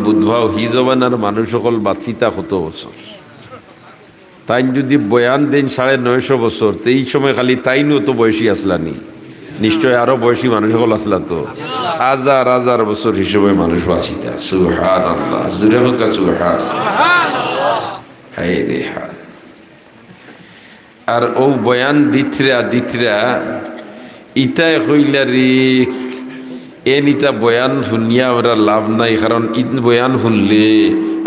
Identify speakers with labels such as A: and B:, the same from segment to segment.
A: বুধবাও হি জমানার মানুষ সকল বাঁচিতা কত বছর, তাই যদি বয়ান দেন 950 বছর, তো এই সময় খালি তাইনও তো বয়সী আসলানি, নিশ্চয় আরো বয়সী মানুষ সকল আসলা, তো হাজার হাজার বছর হিসেবে মানুষ বাঁচিতা। সুবহানাল্লাহ, জুড়ে হোক সুবহানাল্লাহ। হায় রে হায়। আর ও বয়ান দিতরা দিতরা ইতায় হইলা রে, নিতা বয়ান শুনিয়া আমরা লাভ নাই, কারণ ইত বয়ান শুনলে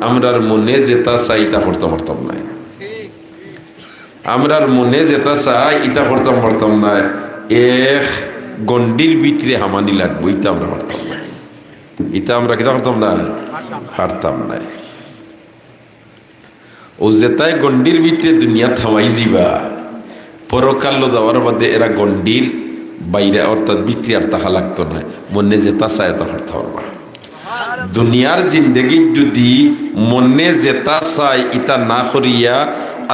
A: আমরার মনে যেটা চাই ইতা করতে পারতাম না, আমরার মনে যেটা চাই ইতা করতে পারতাম না। এক গন্ডির ভিতরে হামানি লাগবো, ইতা আমরা পারতাম না, ইতা আমরা কিতা করতাম না, পারতাম না। ও যেটাই গন্ডির ভিতরে দুনিয়া থামাই যাবা, পরকাল যাওয়ার বাদে এরা গন্ডির বাইরে অর্থাৎ ভিতরে আর তাহা লাগতো না, মনে যেটা চায় তা করতে পারবা। দুনিয়ার জিন্দগি যদি মনে যেটা চায় ইতা না করিয়া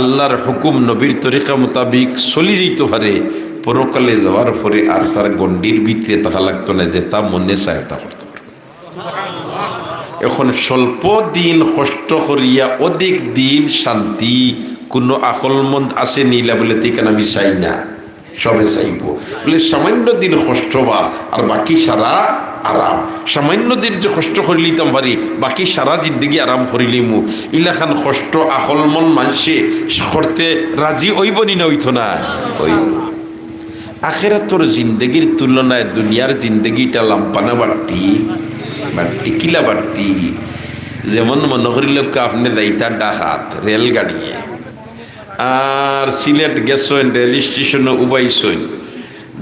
A: আল্লাহর হুকুম নবীর তরিকা মোতাবিক চলি যেতে পারে, পরকালে যাওয়ার পরে আর তার গন্ডির ভিতরে তাহা লাগতো না, যেটা মনে চায় তা করতে পারবে। এখন স্বল্প দিন কষ্ট করিয়া অধিক দিন শান্তি কোনো আকলমন্দ আছে নিলা বলে তেখানে আমি চাই না, সবে চাইব বলে সামান্য দিন কষ্ট বা আর বাকি সারা আরাম। সামান্য দিন যে কষ্ট করিলিতাম পারি, বাকি সারা জিন্দগি আরাম করিলিমু, ইলাখান কষ্ট আকলমন মানুষে করতে রাজি হইব নি না হইতো না হইব। আখিরাতের জিন্দগির তুলনায় দুনিয়ার জিন্দগিটা লাম্পানা বাট্টি বাট্টি কিলা বাট্টি। যেমন মনে করিল আপনি দায়িত্ব ডাকাত রেলগাড়িয়ে, আর সিলেট গেছেন রেল স্টেশনে উবাইছেন,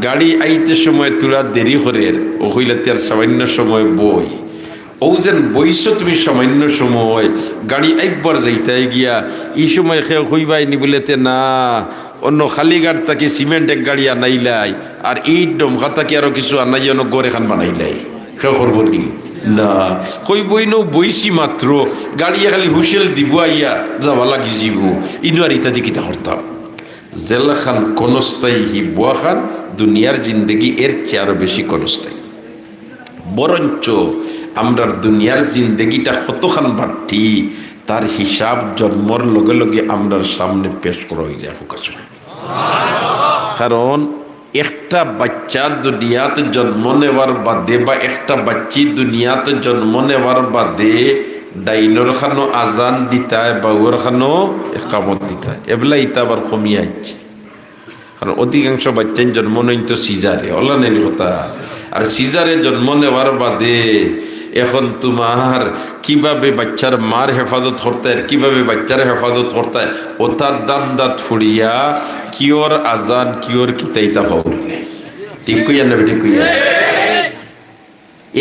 A: গাড়ি আইতে সময় তোরা দেরি করে ও হইলে তার সামান্য সময় বই, ও যেন বইছ তুমি সামান্য সময় গাড়ি আইবার যাইতে গিয়া এই সময় খেয়ে হইবাইনি বলেতে না, অন্য খালি গাড় তাকে সিমেন্ট এক গাড়ি আনাইলাই আর ইট ডমকা তাকে আরো কিছু আনাই অন্য গড় এখান বানাইলাই, খেয়ে করব নি না, কই বই নো বইছি মাত্র গাড়ি খালি হুসেল দিব আইয়া যাবা লাগি যাব ইনু আর ইত্যাদি কিতা করতাম। জেলা খান কনস্তায়ী হি বুয়া খান, দুনিয়ার জিন্দগি এর চেয়ে আরো বেশি কনস্তায়ী। বরঞ্চ আমরার দুনিয়ার জিন্দগিটা কতখান বাড়তি তার হিসাব জন্মর লগে লগে আমরার সামনে পেশ করা হয়ে যায়। কারণ একটা বাচ্চা দুনিয়াতে জন্ম নেওয়ার বাদে বা একটা বাচ্চি দুনিয়াতে জন্ম নেওয়ার বাদে ডাইনর খানো আজান দিতায়, বাউর খানো একামত দিতায়, এবেলা ইতা আবার কমিয়ে আসছে। কারণ অধিকাংশ বাচ্চাই জন্ম নেই তো সিজারে, ওলা নেই কথা। আর সিজারে জন্ম নেওয়ার বাদে এখন তোমার কিভাবে বাচ্চার মার হেফাজত করতে হয়, কিভাবে বাচ্চার হেফাজত করতে হয়, ও তার দাঁত দাঁত ফুড়িয়া কিওর আজান কিওর কিতাইতা হইলে ঠিক কইয়া নেবে, ঠিক কইয়া।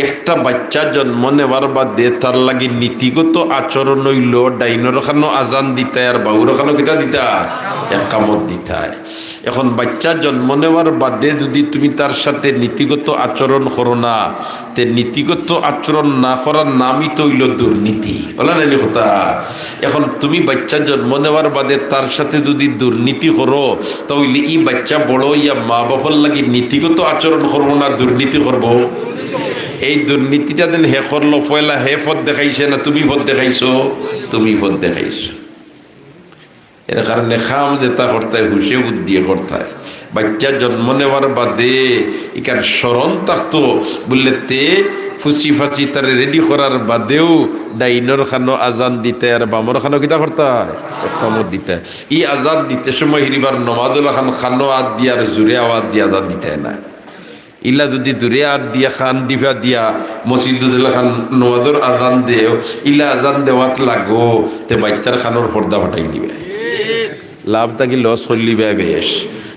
A: একটা বাচ্চা জন্ম নেওয়ার বাদে তার লাগে নীতিগত আচরণ হইল ডাইনর খানো আজান দিতায় আর বাউর খানো কিতা দিতায়, একামত দিতায়। এখন বাচ্চা জন্ম নেওয়ার বাদে যদি তুমি তার সাথে নীতিগত আচরণ করো না, তে নীতিগত আচরণ না করার নামই তো হইল দুর্নীতি, বলা নাইনি কথা। এখন তুমি বাচ্চা জন্ম নেওয়ার বাদে তার সাথে যদি দুর্নীতি করো, তাহলে এই বাচ্চা বড় ইয়া মা বাবার লাগে নীতিগত আচরণ করবো না দুর্নীতি করবো। এই দুর্নীতিটা দেন হে করলো, পয়লা হে পথ দেখাইছে না তুমি পথ দেখাইছো, তুমি পথ দেখাইছো। এর কারণে খাম যেটা করতে হয় হুসে বুদ্ধিয়ে করতে হয়। বাচ্চা জন্ম নেওয়ার বাদে এখানে স্মরণ থাকতো বললে তে ফুচি ফাঁচি তারে রেডি করার বাদেও ডাইনর খানো আজান দিতে আর বামর খানো কিতা করতে হয়, একামত দিতে। এই আজান দিতে সময় হিরিবার নমাদুল্লাহ খান খানো আদ দিয়া আর জোরে আওয়াজ দিয়া আজান দিতে না। ইলা যদি দূরে আদ দিয়া খান দিবা দিয়া মসজিদুল্লাহ খান নওয়াজর আজান দেও, ইলা আজান দেওয়াত লাগো তে বাচ্চার খানোর পর্দা ফাটাই দিবে, লাভ থাকি লস করলিবে বেশ।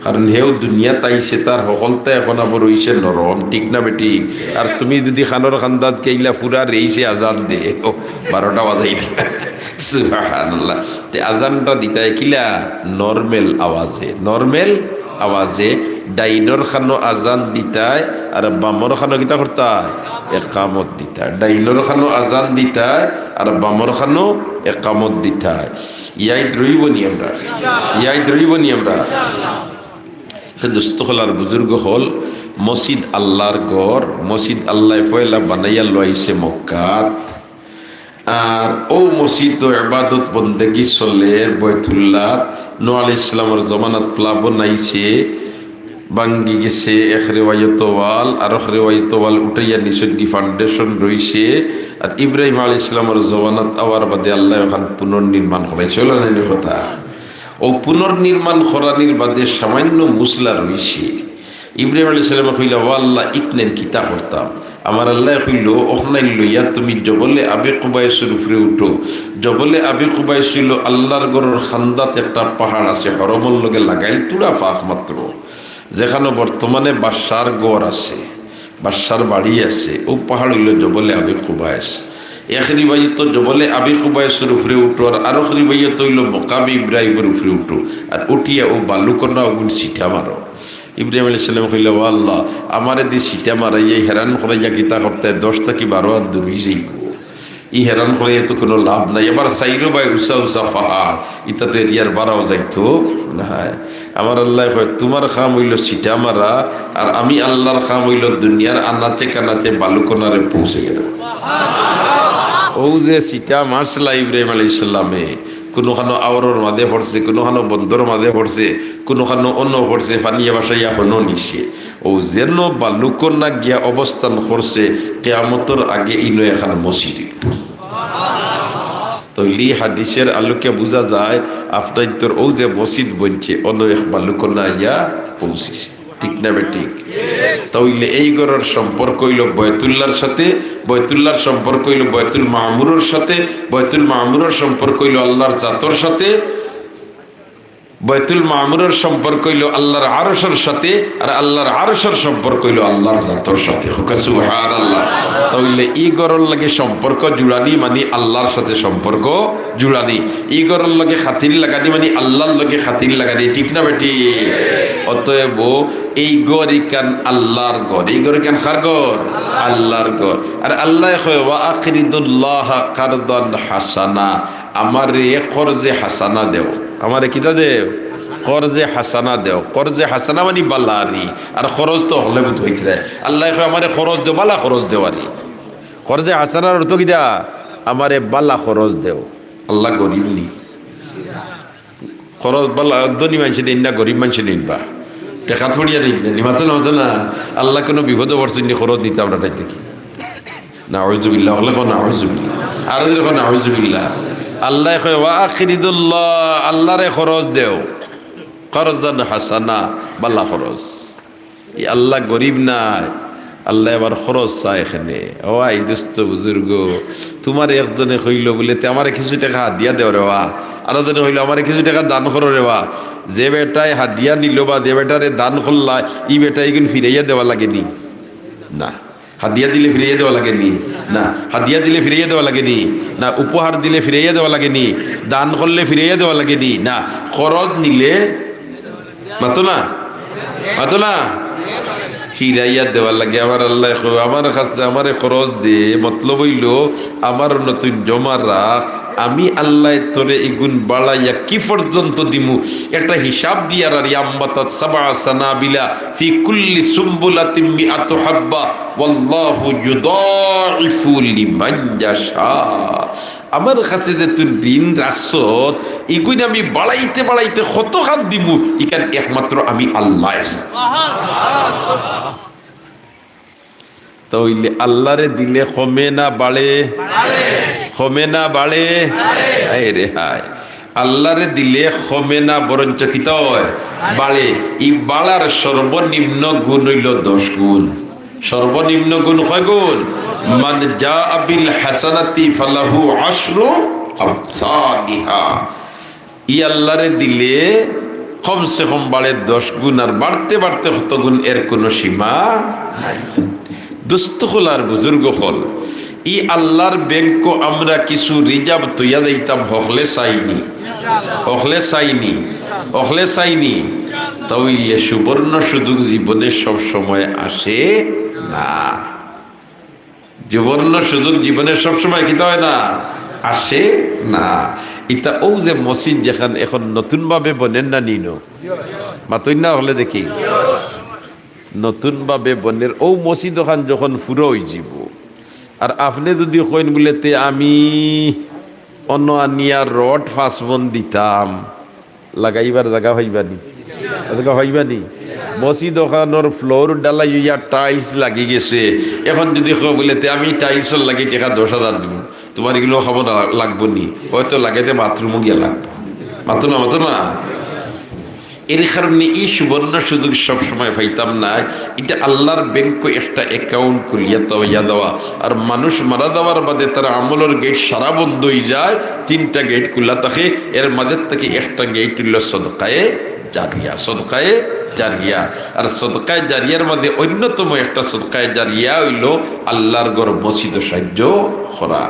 A: কারণ হেও দুনিয়া তাইছে তার সকলটা এখন আবার রইছে নরম, ঠিক না বেটি। আর তুমি যদি খানোর খান্দাত কেইলা ফুরা রেইছে আজান দে 12টা বাজাই দিবা, সুবহানাল্লাহ। তে আজানটা দিতায় কিলা নরমেল আওয়াজে, নরমেল আওয়াজে ডাইনর খানো আজান দিতায় আর বামর খানো কিতা করতায়, একামত দিতায়। ডাইনর খানো আজান দিতায় আর বামর খানো একামত দিতায়। ইয়াইত রইব নি আমরা, ইয়াইত রইব নি আমরা। দোস্ত হল আর বুজুর্গ হল মসজিদ আল্লাহর ঘর, মসজিদ আল্লাহ পয়লা বানাইয়া লাইছে মক্কাত। আর ও মসজিদ ও ইবাদত বন্দেগী চলে বয়তুল্লাহ নূহ আলাইহিস সালামের জমানাত প্লাবন আইছে ভাঙ্গি গেছে এক রেওয়ায়ত ওয়াল আর এক রেওয়ায়ত ওয়াল উঠাইয়া নিচে ফাউন্ডেশন রইছে আর ইব্রাহিম আলাইহিস সালামের জমানাত আওয়ার বাদে আল্লাহ ওখান পুনর্নির্মাণ করাইছে না কথা ও পুনর্নির্মাণ করানির বাদে সামান্য মুসলা রইছে ইব্রাহিম আলাইহিস সালাম কইলা ও আল্লাহ ইতনেন কিতা করতাম আমার আল্লাহ কইল ওখানাই লইয়া তুমি জবলে আবে কুবাইসের উপরে উঠো জবলে আবে কুবাইস ছিল আল্লাহর ঘরের খান্দাত একটা পাহাড় আছে হরমল লগে লাগাইল তুড়া পাক মাত্র যেখানে বর্তমানে বাদশার গড় আছে বাদশার বাড়ি আছে ও পাহাড় হইল জবলে আবে কুবাইস এক রিবাইয়ত জবলে আবে কুবাইসের উপরে উঠো আর আরেক রিবাইয়ত হইল মকামে ইব্রাহিমের উপরে উঠো আর উঠিয়া ও বালুকন্যা ওগুন সিটা মারো ইব্রাহিম আলাইহিস সালাম কইল ও আল্লাহ আমারে দি সিটা মারাইয়া হেরান করাইয়া কিতা করতে 10 থেকে 12 হাত দূর হয়ে যাইব ই হেরান করাইয়া তো কোনো লাভ নাই এবার সাইরো বাই উষা উষা পাহাড় ইতাতে এরিয়ার বাড়াও যাইতো না আমার আল্লাহ কয় তোমার খাম হইল সিটা মারা আর আমি আল্লাহর খাম হইল দুনিয়ার আনাচে কানাচে বালুকোনারে পৌঁছে গেল ও যে সিটা মারছিলা ইব্রাহিম আলাইহিস সালামে কোনোখানো আওরর মাঝে পড়ছে কোনোখানো বন্দর মাঝে পড়ছে কোনোখানো অন্য পড়ছে পানিয়া বাসাইয়া হনো নিছে ও যেন বালুকন্যা গিয়া অবস্থান করছে কিয়ামতের আগে ইনো এখন মসজিদ তো লি হাদিসের আলোকে বোঝা যায় আপনার তোর ও যে মসজিদ বনছে অন্য এক বালুকন্যা ইয়া পৌঁছিছে ঠিক না বেঠিক তাইলে এই ঘরের সম্পর্ক হইল বয়তুল্লাহর সাথে বয়তুল্লাহর সম্পর্ক হইল বয়তুল মামুরের সাথে বয়তুল মামুরের সম্পর্ক হইল আল্লাহর জাতর সাথে বয়তুল মামুরের সম্পর্ক হইল আল্লাহর আরশের সাথে আর আল্লাহর আরশের সম্পর্ক হইল আল্লাহর জাতর সাথে সুবহানাল্লাহ তাইলে এই ঘরের লাগে সম্পর্ক জুড়ানি মানে আল্লাহর সাথে সম্পর্ক জুড়ানি এই ঘরের লাগে খাতির লাগানি মানে আল্লাহর লাগে খাতির লাগানি ঠিক না বেটি অতএব এই ঘর ইকান আল্লাহর ঘর এই ঘর ইকান কার ঘর আল্লাহর ঘর আর আল্লাহ কয় ওয়া আকিরিদুল্লাহ কারদান হাসানা আমারে করজে হাসানা দেও আমারে কিতা দেও করজে হাসানা দেও করজে হাসানা মানে বালারি আর খরচ তো হলে বুঝ হইছে আল্লাহ কয় আমারে খরচ দেও বালা খরচ দেওয়ারি করজে হাসানার অর্থ কিটা আমারে বালা খরচ দেও আল্লাহ গরিব নি খরচ বালা ধনী মানুষ নেই না গরিব মানুষ নেই বা টেকা থড়িয়া নেই মাথা না আল্লাহ কোনো বিপদে পড়ছেন খরচ নিতে আমরা তাই দেখি না আউযুবিল্লাহ হলে না আউযুবিল্লাহ আর যখন আউযুবিল্লাহ আল্লাহ কয় ওয়া আখিরিদুল্লাহ আল্লাহরে খরচ দেও খরজান হাসানা বালা খরচ এই আল্লাহ গরিব নাই আল্লাহ এবার খরচ চায় এখানে ও আই দোস্ত বুজুর্গ তোমার একজনে কইল বলে তে আমারে কিছু টাকা হাদিয়া দেও রে বা আর জনে হইলো আমারে কিছু টাকা দান করো রে বা যে বেটায় হাদিয়া নিল বা যে বেটারে দান করলা ই বেটাই কিন্তু ফিরাইয়া দেওয়া লাগেনি না হাদিয়া দিলে ফিরিয়ে দেওয়া লাগেনি না হাদিয়া দিলে ফিরিয়ে দেওয়া লাগেনি না উপহার দিলে ফিরিয়ে দেওয়া লাগেনি দান করলে ফিরিয়ে দেওয়া লাগেনি না খরচ নিলে মাতো না ফিরাইয়া দেওয়া লাগে আমার আল্লাহ আমার কাছে আমার খরচ দে মতলব হইল আমার নতুন জমা রাখ আমি আল্লাহ তোরে এগুন বাড়াইয়া কি পর্যন্ত দিমু একটা হিসাব দিয়ার আর ইয়াম্বাতাত সাবআ সানাবিলা ফি কুল্লি সুম্বুলাতিন মিআতু হাব্বা ওয়াল্লাহু ইউদাইফু লিমান ইয়াশা আমার কাছে যে তুই দিন রাখছত এগুন আমি বাড়াইতে বাড়াইতে কত হাত দিমু ইকান একমাত্র আমি আল্লাহ তাইলে আল্লাহরে দিলে কমে না বাড়ে কমে না বাড়ে রে হায় আল্লাহরে দিলে কমে না বরঞ্চ কিত বাড়ে এই বাড়ার সর্বনিম্ন গুণ হইল 10 গুণ সর্বনিম্ন গুণ কয় গুণ মান জাআ বিল হাসানাতি ফালাহু আশরু আমসালিহা ই আল্লাহরে দিলে কমসে কম বাড়ে 10 গুণ আর বাড়তে বাড়তে কত গুণ এর কোনো সীমা নাই দুস্থ হল আর বুজুর্গ হল ই আল্লাহর ব্যাংক আমরা কিছু রিজার্ভ তৈয়া দিতাম হকলে চাইনি তাইলে সুবর্ণ সুযোগ জীবনে সব সময় আসে না সুবর্ণ সুযোগ জীবনে সব সময় কি হয় না আসে না এটা ও যে মসজিদ যেখানে এখন নতুন ভাবে বনেন না নিনো মাতই না হলে দেখি নতুন ভাবে বনের ও মসজিদ ওখান যখন ফুরো হয়ে যাব আর আপনি যদি কইন বলেতে আমি অন্য আনিয়ার রড ফাঁসবন দিতাম, লাগাইবার জায়গা হইবানি, জায়গা হইবানি। বসি দোকানোর ফ্লোর ডালাই ইয়া টাইলস লাগি গেছে, এখন যদি বলেতে আমি টাইলসর লাগি টাকা 10,000 দিব, তোমার এগুলো খবর লাগবো নি, হয়তো লাগাইতে বাথরুমও গিয়া লাগবো, মাতো না। এর কারণে এই সুবর্ণ সুযোগ সবসময় পাইতাম না। এটা আল্লাহর ব্যাংক একটা অ্যাকাউন্ট খুলিয়া তৈয়া দেওয়া, আর মানুষ মারা যাওয়ার বাদে তার আমলের গেট সারা বন্ধ হয়ে যায়। 3টা গেট খোলা থাকে, এর মাঝে থেকে একটা গেট হইল সদকায়ে জারিয়া, সদকায়ে জারিয়া। আর সদকায়ে জারিয়ার মধ্যে অন্যতম একটা সদকায়ে জারিয়া হইল আল্লাহর ঘর মসজিদ সাহায্য করা।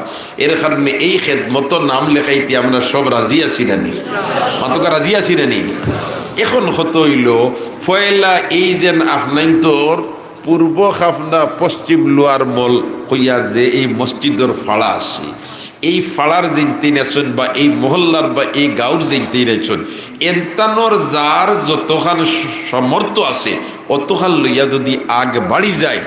A: এর কারণে এই খেদমত নাম লেখাইতে আমরা সব রাজি আছি না নি? মাতকা রাজি আছি না নি? এখন হতো হইল ফয়লা এই যেন আপনার তোর পূর্ব খাফনা পশ্চিম লোয়ার মল হইয়া যে এই মসজিদের ফাড়া আছে, এই ফাড়ার জিনতে নেছেন বা এই মহল্লার বা এই গাঁওর জিনতে নেছেন, এন্তানোর যার যতখান সামর্থ্য আছে অতখান লইয়া যদি আগ বাড়ি যায়,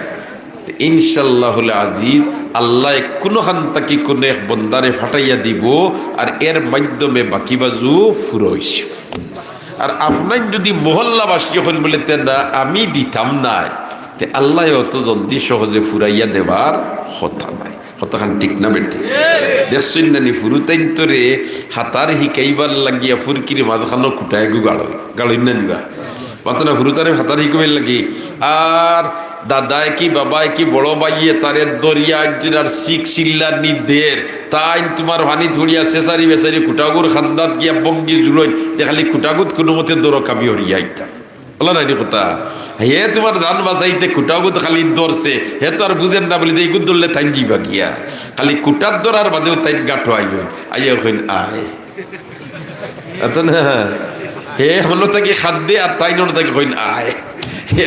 A: ইনশাল্লাহ আজিজ আল্লাহ কোনোখান তাকে কোনো এক বন্দারে ফাটাইয়া দিব, আর এর মাধ্যমে বাকি বাজু ফুরো হইছে। আর আপনার যদি মহল্লাবাসী যখন বলেতেন না আমি দিতাম না, তে আল্লাহ অত জলদি সহজে ফুরাইয়া দেবার কথা নাই। কতখান ঠিক না বেটি? দেখছেন নানি ফুরুতাইন তোরে হাতার হিকাইবার লাগিয়া ফুরকির মাঝখানো কুটায় গু গাড়ই না নিবা মাত্র না, ফুরুতারে হাতার হিকাইবার লাগি। আর দাদায় কি বাবায় কি বড় ভাইয়ে তারে দরিয়া আর শিখ চিল্লার নিদের তাই তোমার ভানি ধরিয়া শেষারি বেচারি খুটাগুর খান্দাত গিয়া বঙ্গি জুড়ই যে খালি খুটাগুত কোনো মতে দরকামি হরিয়া আইতা বলা নাই কথা। হে তোমার জান বাঁচাইতে খুটাগুত খালি দরছে, হে তো আর বুঝেন না বলি যে এই গুদ ধরলে তাই দিবা গিয়া খালি খুটার দরার বাদেও তাই গাঁটো আইব আইয়া ওখানে আয় এত না। হে হলো তাকে খাদ্যে আর তাই নন তাকে কইন আয়।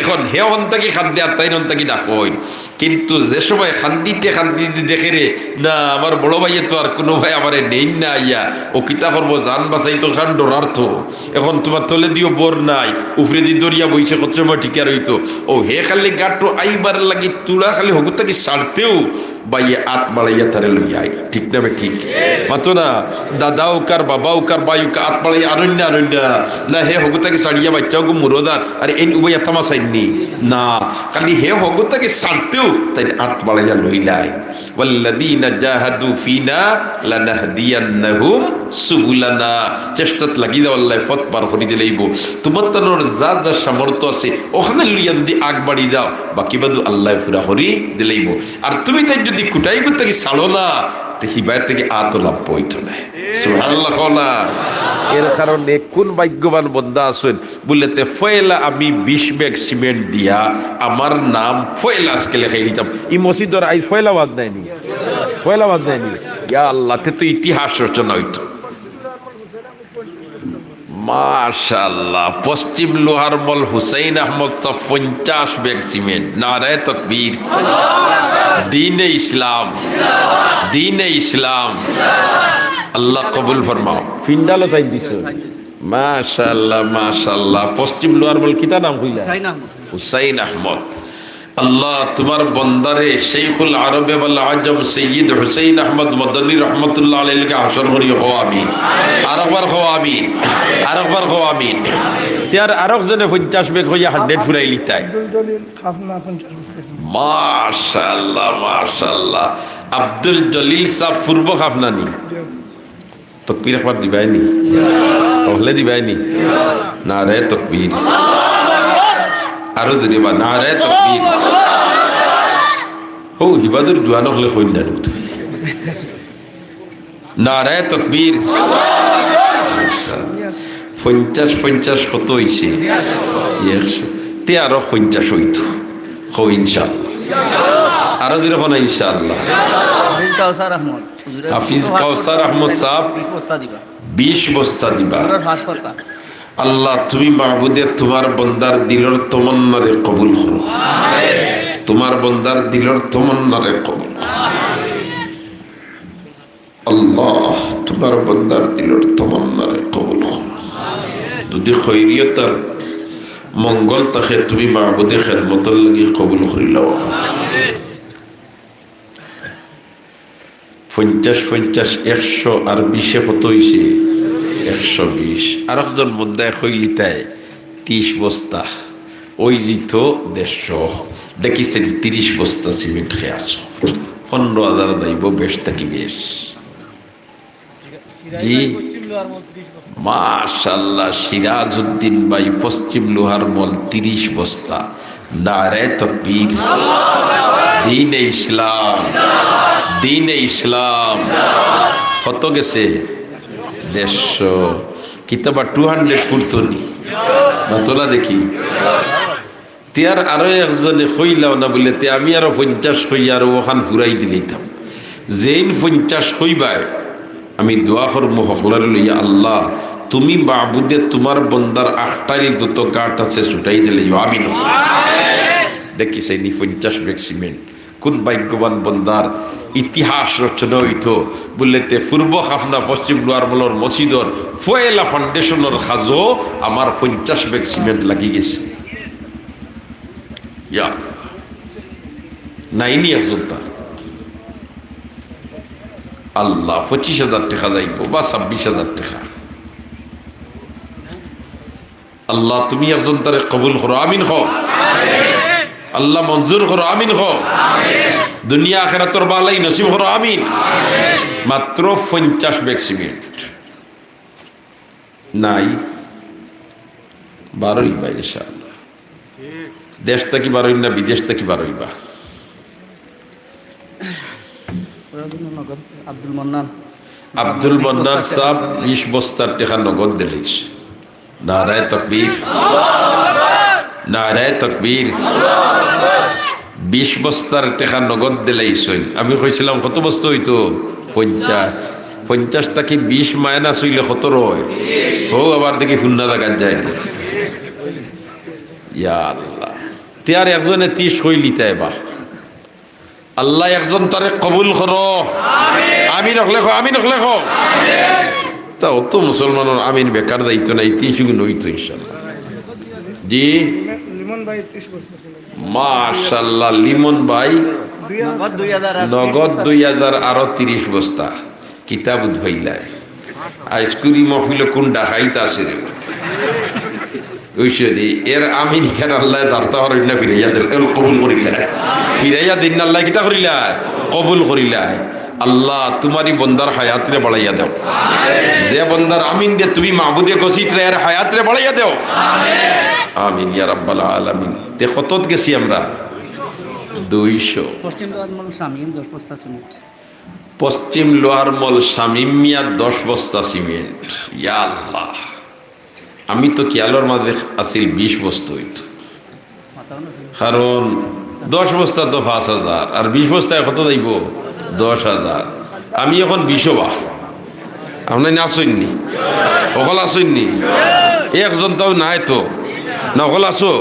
A: এখন হে হন্তাকি খান্দি আর তাই নন্তাকি ডাকইন, কিন্তু যে সময় খান্দিতে দেখে রে না আমার বড় ভাইয়ে তো আর কোনো ভাই আমারে নেই না আইয়া ও কিতা করবো জান বাঁচাই তো খান ডরার তো। এখন তোমার তলে দিও বোর নাই, উফরে দি দরিয়া বইছে কত সময় টিকা রইতো। ও হে খালি গাটো আইবার লাগি তুলা খালি হগু তাকে সারতেও বাইয়ে আত বাড়াইয়া তারে লইয়াই, ঠিক না বে ঠিক? মাতো না দাদাও কার বাবাও কার বায়ুকে আত বাড়াই আনন্যা না হে হগু তাকে সারিয়া বাচ্চাও গো মুরোদার আর এই উবাইয়া তামা চাইনি না, খালি হে হগু তাকে সারতেও তাই আত বাড়াইয়া লইলাই। ওয়াল্লাযীনা জাহাদু ফিনা লানাহদিয়ান্নাহুম সুবুলানা, চেষ্টাত লাগি দাও আল্লাহ পথ পার করে দিলেইব। তোমার তানোর যা যা সামর্থ্য আছে ওখানে লইয়া যদি আগ বাড়ি দাও বাকি বাদু আল্লাহ ফুরা করি দিলেইব। আর তুমি তাই যদি কুটাই করতে কি ছাড়ো না হিবায় থেকে আত লাভ পইতো না। সুবহানাল্লাহ না। এর কারণে কোন ভাগ্যবান বন্দা আছেন বললেতে ফয়লা আমি 20 ব্যাগ সিমেন্ট দিয়া আমার নাম ফয়লা আজকে লেখাই দিতাম। এই মসজিদের আই ফয়লাবাদ নাইনি, ফয়লাবাদ নাইনি। ইয়া আল্লাহ, তে তো ইতিহাস রচনা হইতো। মাশাআল্লাহ, পশ্চিম লোহার মল হুসাইন আহমদ 50 ব্যাগ সিমেন্ট। নারায়ে তাকবীর। দীনে ইসলাম, দীনে ইসলাম। আল্লাহ কবুল ফরমাও। ফিন্ডালো তাই দিছো। মাশাআল্লাহ মাশাআল্লাহ। পশ্চিম লোহার মল কিতা নাম হইলা? হুসাইন আহমদ। আল্লাহ তোমার বন্দারে শেখুল আরবে ওয়াল আজম সৈয়দ হুসাইন আহমদ মদনী রহমতুল্লাহ আলাইহিকে হাসর করিও। হো আমিন। আরেকবার হো আমিন, আরেকবার হো আমিন। তার আরেকজনে 50 ব্যাগ হইয়া 100 ফুরাই লিতাই। মাশাআল্লাহ মাশাআল্লাহ। আব্দুল জলিল সাহেব পূর্ব খাফনানি তাকবীর একবার দিবাইনি, ওহলে দিবাইনি। নারে তাকবীর। আরো যদি বা নারে তাকবীর। ও হিবাদুর দুয়া নহলে কইন না নুত। নারে তাকবীর। 50 কত হইছে? 100 তে আরো 50 হইতো। হো ইনশাআল্লাহ। আরো যদি কোন ইনশাআল্লাহ। কাউসার আহমদ, হাফিজ কাউসার আহমদ সাহেব 20 বস্তা দিবা। আল্লাহ তুমি মাহবুদে তোমার বন্দার দিলর তমন্নারে কবুল করো। তোমার বন্দার দিলর তমন্নারে কবুল করো। আল্লাহ তোমার বন্দার দিলর তমন্নারে কবুল করো। যদি খৈরিয়তার মঙ্গল তাকে তুমি মাহবুদে খেদমতর লাগি কবুল করিলাও। 50 50 100 আর 20 কত হইছে 120। আর একজন মধ্যে কইলিতায় 30 বস্তা ওই জিত 150 দেখিছেন 30 বস্তা সিমেন্ট খেয়ে আসো 15,000 দাইব বেশ থাকি বেশ। জি মাশাআল্লাহ সিরাজউদ্দিন ভাই পশ্চিম লোহার মল 30 বস্তা। নারে তাকবীর, দ্বীনে ইসলাম, দ্বীনে ইসলাম। কত গেছে 150 কিতাবা 200 ফুটতনি না তোলা দেখি তিয়ার আরো একজনে কইলাও না বলে তে আমি আরো 50 কই আর ওখান ফুরাই দিলাম। যেইন 50 কইবাই আমি দোয়া করব হকলার লইয়া, আল্লাহ তুমি মাবুদে তোমার বন্দার আখটাইল যত গাট আছে ছুটাই দিলে আমিন। দেখি সেই 50 ব্যাগ সিমেন্ট কোন ভাগ্যবান বন্দার ইতিহাস রচনা হইতো বললে তে পূর্ব খাফনা পশ্চিম লোয়ার মলর মসজিদর ফয়েলা ফাউন্ডেশনের খাজো আমার 50 ব্যাগ সিমেন্ট লাগি গেছে। ইয়া নাইনি একজন তার আল্লাহ 25,000 টাকা যাইব বা 26,000 টাকা। আল্লাহ তুমি একজন তারে কবুল করো আমিন হও, আল্লাহ মঞ্জুর করো আমিন হও, দুনিয়া আখিরাতের বালাই নসিব করো আমিন। মাত্র 50 ব্যাগ সিমেন্ট নাই 12ই বা ইনশাআল্লাহ। দেশ থেকে 12ই না বিদেশ থেকে 12ই বা। আব্দুল মন্নান সাহেব 20 বস্তার টাকা নগদ দিলিস। নারায়ে তাকবীর, নারায়ে তাকবীর। 20 বস্তার টাকা নগদ দিলাইছেন। আমি কইছিলাম কত বস্তা হইতো 50। 50 টাকি 20 মাইনাস হইলে 17 হয়। ও আবার দেখি ফুন্না জায়গা যায়। ইয়া আল্লাহ তিয়ার একজনে 30 কইলি তাই বা আল্লাহ একজন তারে কবুল করো আমিন। লেখো আমিন লেখো তা অত মুসলমানের আমিন বেকার দায়িত্ব নাই 30 গুণ হইতো ইনশাআল্লাহ। জি মাশাআল্লাহ লিমন ভাই নগদ 2000 আরো 30 বস্তা কিতাব উদ্ভাইলায় আইসকুরি মহফিল কোন ডাকাইতে আছে রে ঐশ্বরী এর আমিন খান আল্লাহ দার্তা হরিণ না ফিরাইয়া কবুল করিলা ফিরাইয়া দিন আল্লাহ কিতা করিলা কবুল করিলা। আল্লাহ তোমারই বন্দার হায়াতরে বাড়াইয়া দাও। যে বন্দার আমিন দে তুমি মাহবুদে গসিত রে এর হায়াতরে বাড়াইয়া দাও আমিন ইয়া রাব্বাল আলামিন। তে কতত গেছি আমরা 200। পশ্চিম লোয়ার মল শামিম মিয়া 10 বস্তা সিমেন্ট। ইয়া আল্লাহ আমি তো খেয়ালের মাঝে আসিল 20 বস্তা হইত, কারণ 10 বস্তা তো 5,000 আর 20 বস্তায় কত যাইব 10,000। আমি এখন 20 বা আপনার আসইননি অকল আসইননি একজন তাও নাই তো না অকল আসো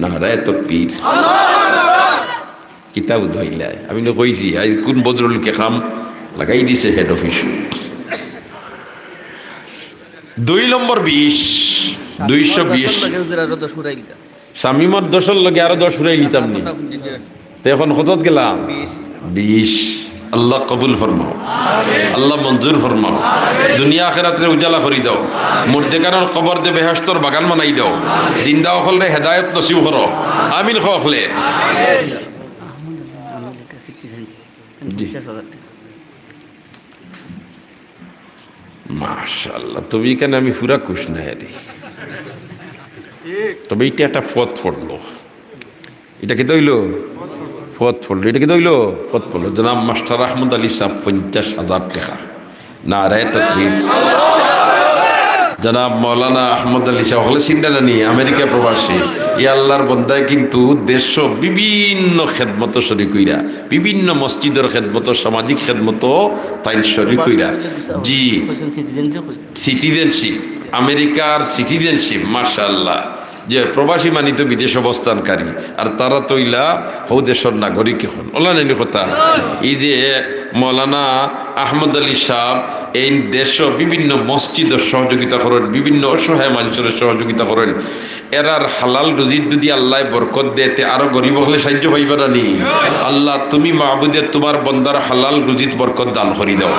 A: না রে তো পীর কিতাব ধইলাই। আমি তো কইছি আজ কোন বদরুলকে কাম লাগাই দিছে হেড অফিস। 2 নম্বর 20 220 শামিমর 10 লগে আরো 10 ফুরাই দিতাম নি তো এখন কতত গেলাম 20। আল্লাহ কবুল ফরমাও, আল্লাহ মঞ্জুর ফরমাও, দুনিয়া আখিরাতে উজালা করি দাও, মুর্দেকানোর কবর দে বেহেশতর বাগান বানাই দাও, জিন্দা হলরে হেদায়েত নসিব করো আমিন খলে। মাশাআল্লাহ তুমি কেন আমি পুরা খুশ না রে। তবে এটা একটা ফত ফটলো, এটা কি দইল ফত ফটলো, এটা কি দইল ফত ফটলো। জনাব মাস্টার আহমদ আলী সাহেব 50,000 টাকা। নারায়ে তাকবীর। জনাব মৌলানা আহমদ আলী সাহেব হলে সিন্ডানি আমেরিকা প্রবাসী। ই আল্লাহর বন্দায় কিন্তু দেশ বিভিন্ন খেদমত শরীক কইরা, বিভিন্ন মসজিদের খেদমত, সামাজিক খেদমত তাই শরীক কইরা। জি সিটিজেনশিপ, আমেরিকার সিটিজেনশিপ মাশাআল্লাহ। যে প্রবাসী মানি তো বিদেশ অবস্থানকারী আর তারা তৈলা হৌ দেশের নাগরিক এখন ওলা নেই কথা। এই যে মৌলানা আহমদ আলী সাহেব এই দেশও বিভিন্ন মসজিদ সহযোগিতা করেন, বিভিন্ন অসহায় মানুষের সহযোগিতা করেন। এরার হালাল রুজির যদি আল্লাহ বরকত দেতে আরো গরিব হলে সাহায্য হইবা না নি? আল্লাহ তুমি মাহবুদে তোমার বন্দার হালাল রুজিত বরকত দান করি দাও,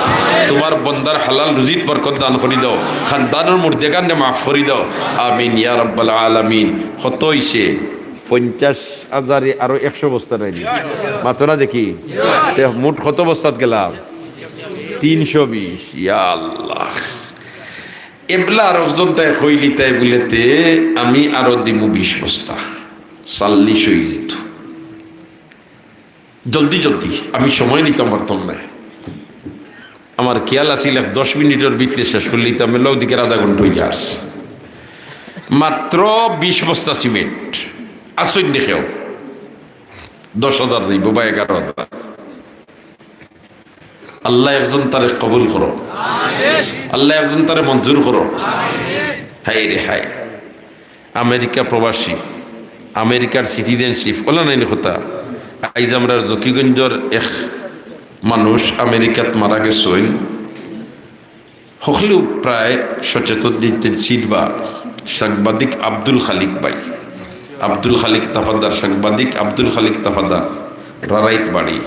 A: তোমার বন্দার হালাল রুজিত বরকত দান করি দাও, খানদানের মুর্দেগানে মাফ করি দাও। আমিন ইয়া রাব্বাল আলামিন। কত হইছে? 50,000 আরো 100 বস্তা নাই মাত্র না দেখি মোট কত বস্তাত গেলাম? 320। ইয়া আল্লাহ, এবলা আর একজন তাই হইলি তাই বলেতে আমি আরো দিমু 20 বস্তা, 40 হয়ে যেত। জলদি জলদি আমি সময় নিতাম পারতাম না। আমার খেয়াল আছিল 10 মিনিটের ভিতরে শেষ করলে আমি ওদিকে আধা ঘন্টা হয়ে আসছে। মাত্র 20 বস্তা সিমেন্ট আসুন দেখেও 10,000 দিব বা 11,000। আল্লাহ একজন তারে কবুল করো, আল্লাহ একজন তারে মঞ্জুর করো। হাই রে হাই, আমেরিকা প্রবাসী, আমেরিকার সিটিজেনশিপ ওলা নাই কথা। আইজ আমরা জকিগঞ্জর এক মানুষ আমেরিকাত মারা গেছেন, হলেও প্রায় সচেতন দিতেন সিলবা সাংবাদিক আব্দুল খালিক ভাই, আব্দুল খালিক তাফাদার, সাংবাদিক আব্দুল খালিক তাফাদার, রারাইত বাড়ি।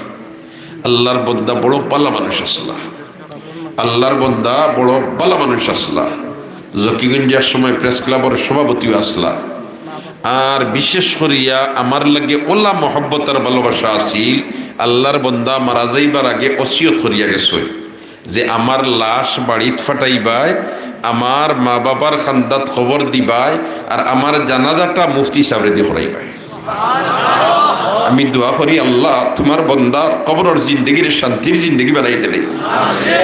A: আল্লাহর বন্দা বড় পালা মানুষ আসলা, আল্লাহর বন্দা বড় পালা মানুষ আসলা। জকিগঞ্জের সময় প্রেস ক্লাবের সভাপতিও আসলা। আর বিশেষ করিয়া আমার লাগে ওলা মহব্বতার ভালোবাসা আসিল। আল্লাহর বন্দা মারা যাইবার আগে ওসিয়ত করিয়া গেছে যে আমার লাশ বাড়িত ফাটাইবাই, আমার মা বাবার খান্দাত খবর দিবাই, আর আমার জানাজাটা মুফতি সাহেব দিয়ে করাইবাই। আমি দোয়া করি আল্লাহ তোমার বন্দার কবরের জিন্দগির শান্তির জিন্দগি বানাই দিলে,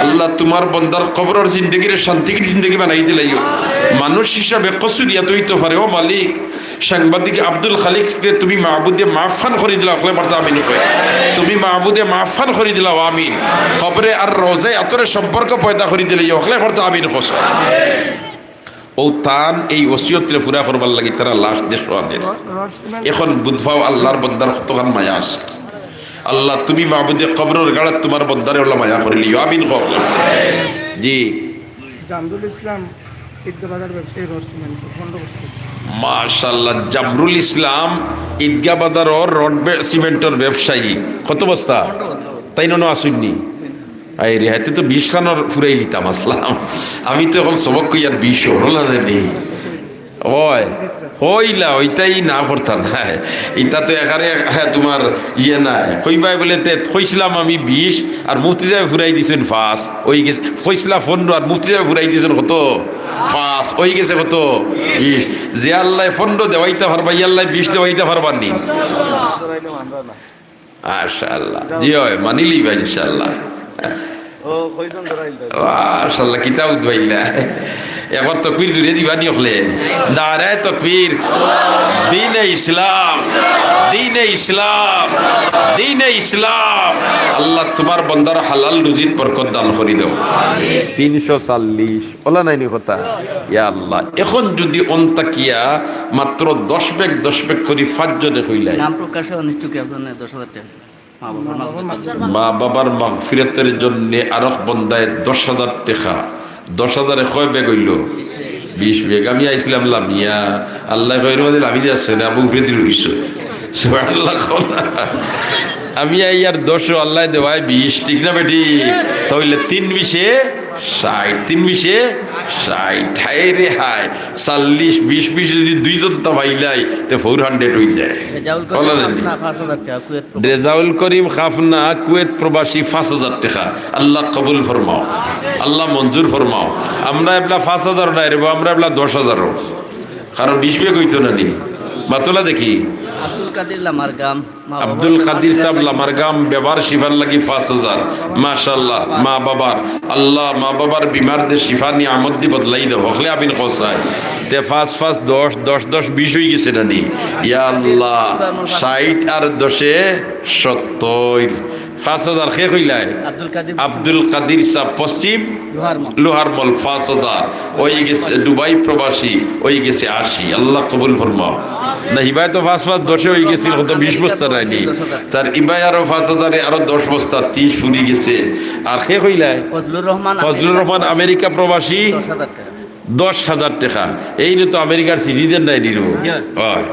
A: আল্লাহ তোমার বন্দার কবরের জিন্দগির শান্তির জিন্দগি বানাই দিলে। মানুষ হিসাবে কসুরিয়া তুই তো পারে ও মালিক। সাংবাদিক আব্দুল খালিককে তুমি মাহবুদে মাফান করে দিলা, আমিন। তুমি মাহবুদে মাফান করে দিলা, আমিন। কবরে আর রোজায় এতরে সম্পর্ক পয়দা করে দিলে, আমিন। ও তান এই ওসিয়তরে পুরা করবার লাগি তারা লাশ দেশ এখন বুধবাও আল্লাহর বন্দার কতখান মায়া আছে। আল্লাহ তুমি মাহবুদে কবরের গাড়াত তোমার বন্দারে ওলা মায়া করিলি, আমিন। জি
B: জামরুল ইসলাম ঈদগাহ বাজার ব্যবসায়ী রড সিমেন্ট ফন্ড বসতেছে।
A: মাশাআল্লাহ, জামরুল ইসলাম ঈদগাহ বাজারের রড সিমেন্টের ব্যবসায়ী। কত বস্তা? তাই নন আসুননি আই রে, হাতে তো 20 খানোর ফুরাই লিতাম আসলাম। আমি তো এখন সবক কইয়ার 20 হলা নেই ওই হইলা ওইটাই না করতাম। হ্যাঁ এটা তো একারে তোমার ইয়ে নাই কইবাই বলে কইছিলাম আমি 20 আর মুফতি সাহেব ফুরাই দিছেন 5 ওই গেছে। কইছিলা 15 আর মুফতি সাহেব ফুরাই দিছেন কত? 5 ওই গেছে কত? 20। যে আল্লাহ 15 দেওয়াইতে পারবা, আল্লাহ 20 দেওয়াইতে পারবার নি। মাশাআল্লাহ, জি হয় মানিলি ভাই ইনশাআল্লাহ। মাশাআল্লাহ কিতাব উদ্বাইলা এখন তকবীর জুড়ে দিবানি হলে নারায়ে তকবীর। দ্বীনে ইসলাম, দ্বীনে ইসলাম, দ্বীনে ইসলাম। আল্লাহ তোমার বন্দার হালাল রুজিত বরকত দান করি দাও। 340 ওলা নাইনি কথা। ইয়া আল্লাহ, এখন যদি অন্তাকিয়া মাত্র 10 ব্যাগ করি 5 জনে হইলাই
C: নাম প্রকাশে অনুষ্ঠিত আপনাদের 10,000 টাকা
A: মা বাবার মাগফিরাতের জন্য আরো বন্দায় 10,000 টাকা। 10,000 কয় ব্যাগ হইল? 20 ব্যাগ। আমি আইছিলাম লামিয়া, আল্লাহ আমি যাচ্ছে না আবু ফিরে রইছ সুবহানাল্লাহ। আমি আর 10 আল্লাহ দেওয়ায় 20, ঠিক না বেটি? তাহলে 3 20 60, 3 20 60। হাই রে হাই, 40 20 যদি 2 জন তা ভাইলাই তে 400 হয়ে যায়। রেজাউল করিম খাফনা কুয়েত প্রবাসী 5,000 টাকা। আল্লাহ কবুল ফরমাও, আল্লাহ মঞ্জুর ফরমাও। আমরা এবলা 5,000 নাই রে, আমরা এবলা 10,000। কারণ 20 ব্যাগ হইতো না নি মাতলা দেখি।
C: আব্দুল কাদির লামারগাম,
A: আব্দুল কাদির সাহেব লামারগাম ব্যবহার শিফার লাগি 5,000। মাশাআল্লাহ, মা বাবার আল্লাহ মা বাবার বিমারদের শিফা নিয়ে আমদ দি বদলাই দাও হলে আমিন খোসায় তে 5 5 10 10 10 20 হয়ে গেছে না নি? ইয়া আল্লাহ, 60 আর 10 70 5,000 খে কইলাই আব্দুল কাদির সাহ পশ্চিম লোহার মল 5,000 ওই গেছে দুবাই প্রবাসী ওই গেছে 80 আল্লাহ কবুল ফরমাও না হিবাই তো 5 10 হয়ে গেছিল কত 20 বস্তা নাইনি তার ইবাই আরো 5,000 আরো 10 বস্তা 30 ফুরি গেছে আর খে কইলাই ফজলুর রহমান আমেরিকা প্রবাসী 10,000 টাকা এই তো আমেরিকার সিটিজেন নাই নিরু হয়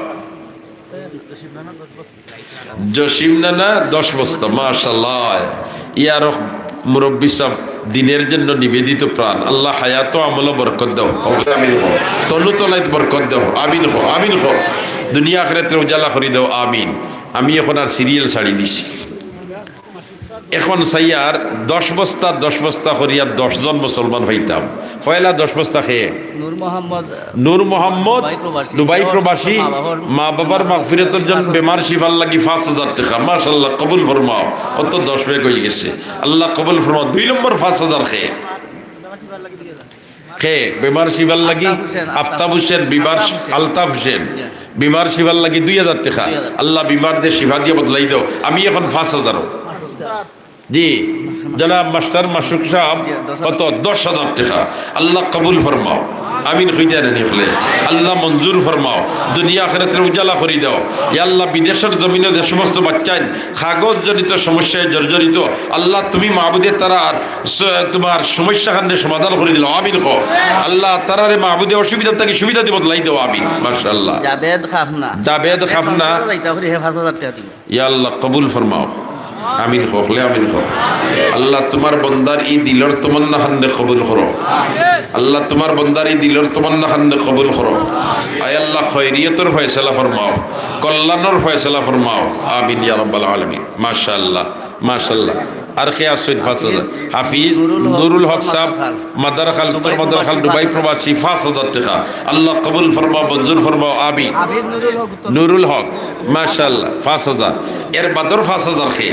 A: জসিম নানা 10 বস্তা মাশাআল্লাহ ইয়ার মুরব্বী সব দিনের জন্য নিবেদিত প্রাণ আল্লাহ হায়াত ও আমল বরকত দাও আমিন হো তনু তলাইত বরকত দাও আমিন হো দুনিয়া আখিরাতে উজালা করে দাও আমিন আমি এখন আর সিরিয়াল ছাড়ি দিছি এখন সাইয়ার 10 বস্তা করিয়া 10 জন মুসলমান হইতাম পয়লা 10 বস্তা খেয়ে নূর মোহাম্মদ দুবাই প্রবাসী মা বাবার মাগফিরাতের জন্য বেমার শিফার লাগি 5,000 টাকা মাশাআল্লাহ কবুল ফরমাও অত 10 বেগ হয়ে গেছে আল্লাহ কবুল ফরমাও 2 নম্বর 5,000 খেয়ে বেমার শিফার লাগি আফতাব হোসেন বিমার আলতাফ হোসেন বিমার শিফার লাগি 2,000 টাকা আল্লাহ বিমারদের শিফা দিয়ে বদলাই দাও আমি এখন 5,000 জি জনাব মাস্টার মাসুক সাহেব কত 10,000 টাকা আল্লাহ কবুল ফরমাও আমিন হইতে নেই ফলে আল্লাহ মঞ্জুর ফরমাও দুনিয়া আখিরাতের উজালা করে দাও ইয়া আল্লাহ বিদেশের জমিনে যে সমস্ত বাচ্চাই কাগজ জনিত সমস্যায় জর্জরিত আল্লাহ তুমি মাহবুদের তারা তোমার সমস্যা খানে সমাধান করে দিল আমিন কো আল্লাহ তারারে মাহবুদে অসুবিধা থেকে সুবিধা দিব লাই দাও আমিন মাশাআল্লাহ জাবেদ খাফনা ইয়া আল্লাহ কবুল ফরমাও আমিন হকলে আমিন হক আল্লাহ তোমার বন্দার ই দিলর তমন্না খান্নে কবুল করো আল্লাহ তোমার বন্দার ই দিলর তমন্না খান্নে কবুল করো আয় আল্লাহ খৈরিয়তর ফয়সালা ফরমাও কল্যাণর ফয়সালা ফরমাও আমিন ইয়া রাব্বাল আলামিন মাশাআল্লাহ মাশাআল্লাহ আর কে আসছেন 5,000 হাফিজ নুরুল হক সাহেব মাদারখাল উত্তর মাদারখাল দুবাই প্রবাসী 5,000 টাকা আল্লাহ কবুল ফরমাও মঞ্জুর ফরমাও আমিন নুরুল হক মাশাআল্লাহ 5,000 এর বাদর 5,000 খে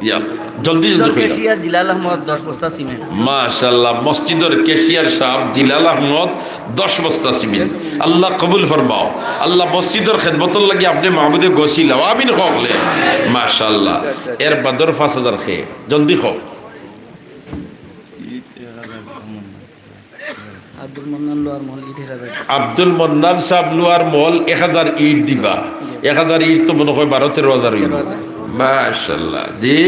A: ইয়া জলদি
C: কেশিয়ার জিলাল আহমদ 10 বস্তা সিমেন্ট
A: মাশাআল্লাহ মসজিদের কেশিয়ার সাহেব জিলাল আহমদ 10 বস্তা সিমেন্ট আল্লাহ কবুল ফরমাও আল্লাহ মসজিদের খেদমতর লাগি আপনি মাহবুদে গসিলা আমিন হকলে মাশাআল্লাহ এর বাদর 5,000 খে জলদি খাও আব্দুল মন্নান সাহেব লোয়ার মল 1,000 ইট দিবা 1,000 ইট তো মনে হয় 12-13,000 হইব মাশাআল্লাহ জি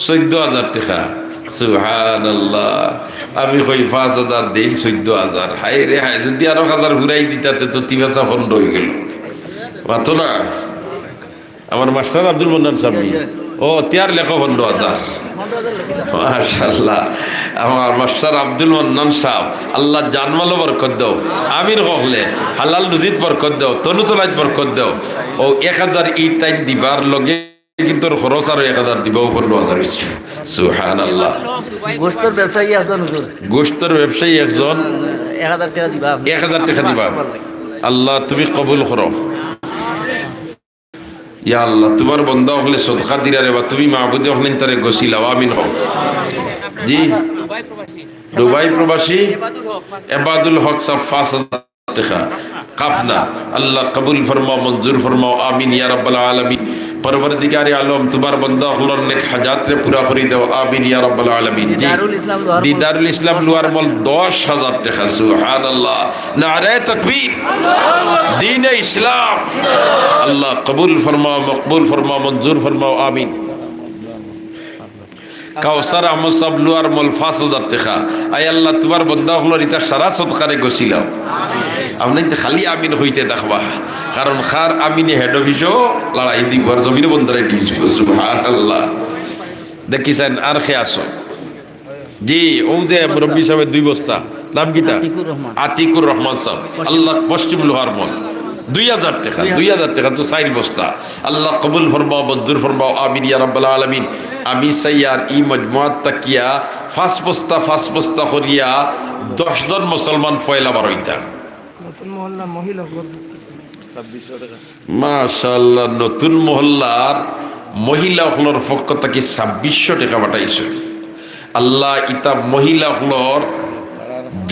A: 14,000 টাকা সুবহানাল্লাহ আমি কই 5,000 দিন 14,000 হাই রে হাই যদি আরো 1,000 ঘুরাই দিতাতে তো তিবাসা ফন্ড হয়ে গেল মাতো না আমার মাস্টার আব্দুল মন্নান সাহেব ও তিয়ার লেখো ফন্ড 1,000 মাশাআল্লাহ আমার মাস্টার আব্দুল মন্নান সাহেব আল্লাহ জানমাল বরকত দাও আমির কহলে হালাল রুজিত বরকত দাও তনুতলাত বরকত দাও ও 1,000 ইট টাইম দিবার লগে কিন্তু খরচ আর 1,000 দিবাও 15,000 সুবহানাল্লাহ
C: গোশতের ব্যবসায়ী একজন হুজুর
A: গোশতের ব্যবসায়ী একজন
C: 1,000 টাকা দিবা
A: 1,000 টাকা দিবা আল্লাহ তুমি কবুল করো ইয়া আল্লাহ তোমার বান্দা হলে সদকা দিরারে বা তুমি মাহবুদে হলেন তারে গসিলাও আমিন হও জি দুবাই প্রবাসী এবাদুল হক সাহেব 5,000 টাকা কাফনা আল্লাহ কবুল ফরমাও মঞ্জুর ফরমাও আমিন ইয়া রাব্বাল আলামিন পরবর্তীকারে আলম তোমার বান্দা হলর নেক হাজাত রে পুরা করে দাও আমিন ইয়া রাব্বাল আলামিন দিদারুল ইসলাম লোয়ার মল 10,000 টাকা সুবহানাল্লাহ নারে তাকবীর দ্বীন ইসলাম আল্লাহ কবুল ফরমাও মকবুল ফরমাও মঞ্জুর ফরমাও আমিন কাউসার আহমদ সাহেব লোয়ার মল 5,000 টাকা আয় আল্লাহ তোমার বান্দা হলর ইতা সারা সদকারে গছিলাও আপনি তো খালি আমিন হইতে দেখবা কারণ খার আমিনে হেড অফিসও লড়াই দিব আর জমিনে বন্ধরাই দিয়েছিল সুবহানাল্লাহ দেখিছেন আর খে আসো জি ও যে মুরব্বী সাহেবের 2 বস্তা নাম কিতা আতিকুর রহমান সাহেব আল্লাহ পশ্চিম লোহার মল 2,000 টাকা 2,000 টাকা তো 4 বস্তা আল্লাহ কবুল ফরমাও মঞ্জুর ফরমাও আমিন ইয়া রাব্বাল আলামিন আমি সাইয়ার ই মজমুআত তাকিয়া 5 বস্তা করিয়া 10 জন মুসলমান ফয়লা বার হইতা
B: নতুন মহল্লা মহিলা
A: মাশাআল্লাহ নতুন মহল্লার মহিলা হলর পক্ষ থেকে 2,600 টাকা পাঠাইছে আল্লাহ ইতা মহিলা হলর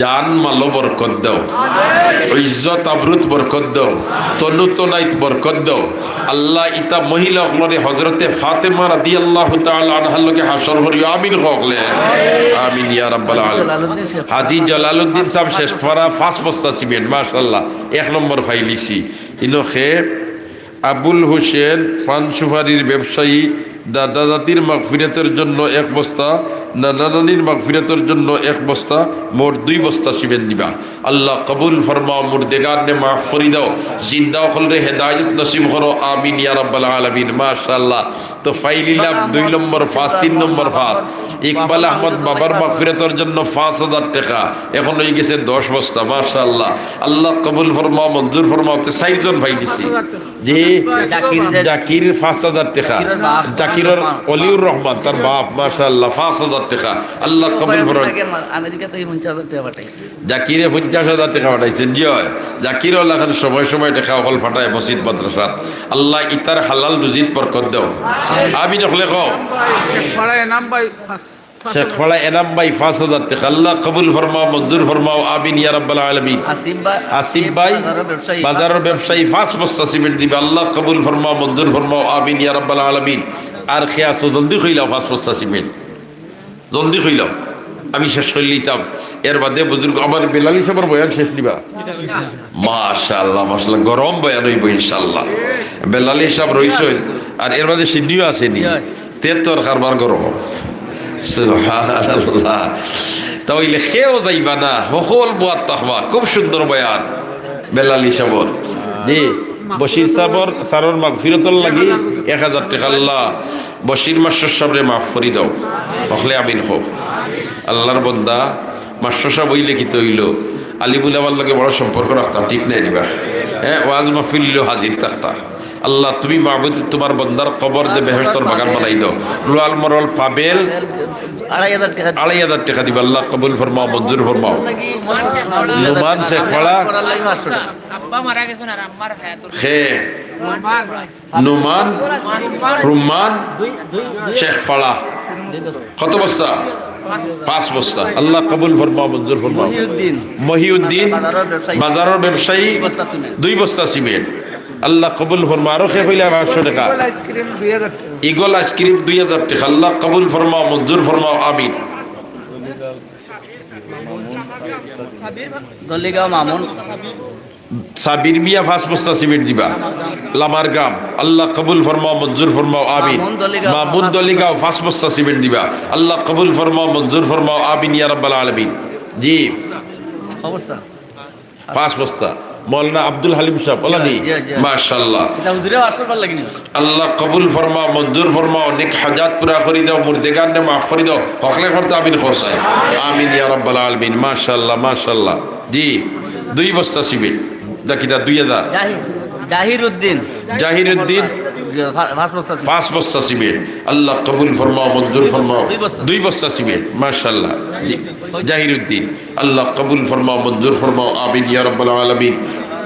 A: জান মালো বরকত দাও, ইজ্জত আবরুত বরকত দাও, তনু তনাইত বরকত দাও। আল্লাহ ইতা মহিলা হলরে হযরতে ফাতেমা রাদিয়াল্লাহু তাআলা আনহার লগে হাসর করিও, আমিন কওলে আমিন ইয়া রাব্বাল আলামিন।
C: জালালউদ্দিন শেখ
A: হাজী জালালউদ্দিন সাহেব শেষ করা 5 বস্তা সিমেন্ট, মাশাআল্লাহ 1 নম্বর ফাইলিছি। ইনখে আবুল হোসেন পান সুপারির ব্যবসায়ী, দাদা দাদির মাগফিরাতের জন্য 1 বস্তা, নানা নানির মাগফিরাতের জন্য 1 বস্তা, মোট 2 বস্তা সিমেন্ট দিবা। আল্লাহ কবুল ফরমাও, মুর্দেগার নে মাফ করি দাও, জিন্দা হলরে হেদায়েত নসিব করো, আমিন ইয়া রাব্বাল আলামিন। মাশাআল্লাহ। তো ফাইলিলাম 2 নম্বর ফাস, 3 নম্বর ফাস। ইকবাল আহমদ বাবার মাগফিরাতের জন্য 5000 টাকা, এখন হয়ে গেছে 10 বস্তা। মাশাআল্লাহ। আল্লাহ কবুল ফরমাও, মঞ্জুর ফরমাও। তে 4 জন ভাইলিছি। জি জাকির 5000 টাকা, জাকিরের অলিউর রহমান তার বাপ, মাশাআল্লাহ 5000 টাকা। আল্লাহ কবুল ফরমাও।
C: আমেরিকাতে 50,000 টাকা পাঠাইছে।
A: জাকিরে 50,000 টাকা পাঠাইছেন। জি হয়, জাকিরও লাখান সময় সময় টাকা অকল ফাটায় মসজিদ মাদ্রাসাত। আল্লাহ ইতার হালাল রুজিত বরকত দাও, আমিন হলে কও। শেখ ফড়া এনাম ভাই 5000 টাকা, আল্লাহ কবুল ফরমাও, মঞ্জুর ফরমাও, আমিন ইয়া রাব্বাল আলামিন। আসিফ ভাই বাজারের ব্যবসায়ী 5 বস্তা সিমেন্ট দিবে, আল্লাহ কবুল ফরমাও, মঞ্জুর ফরমাও, আমিন ইয়া রাব্বাল আলামিন। আর খেয়াছো জলদি কইলাও 5 বস্তা সিমেন্ট, জলদি কইলাও, আমি শেষ করে নিতাম। এর বাদে বুজুর্গ আমার বেলালি সাহেবের বয়ান শেষ নিবা। মাশাআল্লাহ মাশাআল্লাহ, গরম বয়ান হইব ইনশাআল্লাহ। বেলালি সাহেব রইছেন, আর এর বাদে সিন্নিও আসেনি, তে তোর কারবার গরম। সুবহানাল্লাহ। তাইলে খেয়েও যাইবা না, সকল বুয়াত তাহবা। খুব সুন্দর বয়ান বেলালি সাহেবর। জি বশির সাহেবর সারর মাগফিরাতুল লাগি 1000 টাকা, আল্লাহ বশির মাস্টার সাহেবরে মাফ করি দাও, হকলে আমিন হোক। আল্লাহর বন্দা মাস্টার সাহেব হইলে কি তৈল আলিবুল আমার লগে বড় সম্পর্ক রাখতাম, ঠিক নাই নিবা। হ্যাঁ, ওয়াজ মাহফিল হাজির থাকতা। আল্লাহ তুমি মাহবুদ তোমার বন্দার কবর দে বেহেশতর বাগান বানাই দাও, রুয়াল মরল পাবেল 2,500 টাকা দিবা। আল্লাহ কবুল ফরমাও, মঞ্জুর ফরমাও। নুমান শেখ ফড়া হে নুমান রুমান শেখ ফড়া কত বস্তা? 5 বস্তা। আল্লাহ কবুল ফরমাও, মঞ্জুর ফরমাও। মহিউদ্দিন বাজারের ব্যবসায়ী 2 বস্তা সিমেন্ট, আল্লাহ কবুল ফরমাও। আরো খেয়ে হইলে 500 টাকা। ইগল আইসক্রিম 2000 টাকা, আল্লাহ কবুল ফরমাও, মঞ্জুর ফরমাও, আমিন। সাবির মিয়া 5 বস্তা সিমেন্ট দিবা, লামার গাম, আল্লাহ কবুল ফরমাও, মঞ্জুর ফরমাও, আমিন। মামুন দলিগাঁও 5 বস্তা সিমেন্ট দিবা, আল্লাহ কবুল ফরমাও, মঞ্জুর ফরমাও, আমিন ইয়া রাব্বাল আলামিন। জি 5 বস্তা। মৌলানা আব্দুল হালিম সাহেব বলানি, মাশাআল্লাহ। আল্লাহ কবুল ফরমাও, মঞ্জুর ফরমাও, নেক হাজাত পুরা করি দাও, মুর্দেগান নে মাফ করি দাও, হকলে করতে আমিন খোসাই, আমিন ইয়া রাব্বাল আলামিন। মাশাআল্লাহ মাশাআল্লাহ। জি 2 বস্তা সিমেন্ট দাকিটা 2000। জাহিরউদ্দিন 5 বস্তা সিমেন্ট, আল্লাহ কবুল ফরমাও, মঞ্জুর ফরমাও, 2 বস্তা সিমেন্ট, মাশাআল্লাহ। জাহিরউদ্দিন আল্লাহ কবুল ফরমাও, মঞ্জুর ফরমাও, আমিন ইয়া রাব্বাল আলামিন।